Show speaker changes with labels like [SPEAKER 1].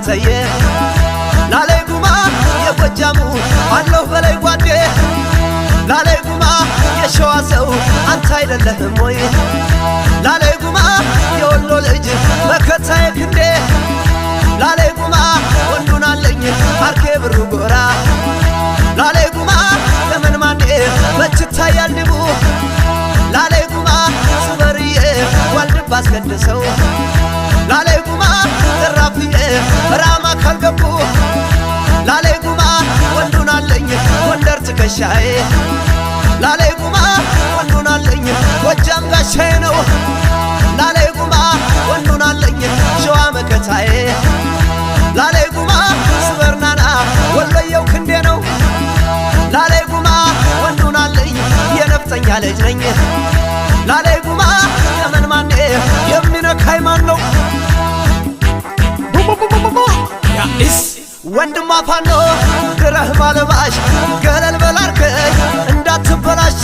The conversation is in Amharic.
[SPEAKER 1] አንተዬ ላላይ ጉማ የጎጃሙ አለሁ በላይ ጓዴ ላላይ ጉማ የሸዋ ሰው አንተ አይደለህም ወይ ላላይ ጉማ የወሎ ልጅ መከታዬ ክንዴ ላላይ ጉማ ወንዱን አለኝ አርኬ ብሩ ጎራ ላላይ ጉማ ለምን ማኔ በችታ ያልንቡ ላላይ ጉማ ስበርዬ ዋልድባ አስቀድሰው ላላይ ጉማ ዘራፍዬ ራማ ካልገቡ ላላይ ጉማ ወንዱን አለኝ ጎንደር ትከሻዬ ላላይ ጉማ ወንዱን አለኝ ጎጃም ጋሻዬ ነው ላላይ ጉማ ወንዱን አለኝ ሸዋ መከታዬ ላላይ ጉማ ስበርናና ወሎየው ክንዴ ነው ላላይ ጉማ ወንዱን አለኝ የነፍጠኛ ልጅ ነኝ ላላይ ጉማ የመን ማኔ የሚነካይ ማን ነው ወንድም አፋኖ ግረህ ባለባሽ ገለል በላርከኝ እንዳትበላሽ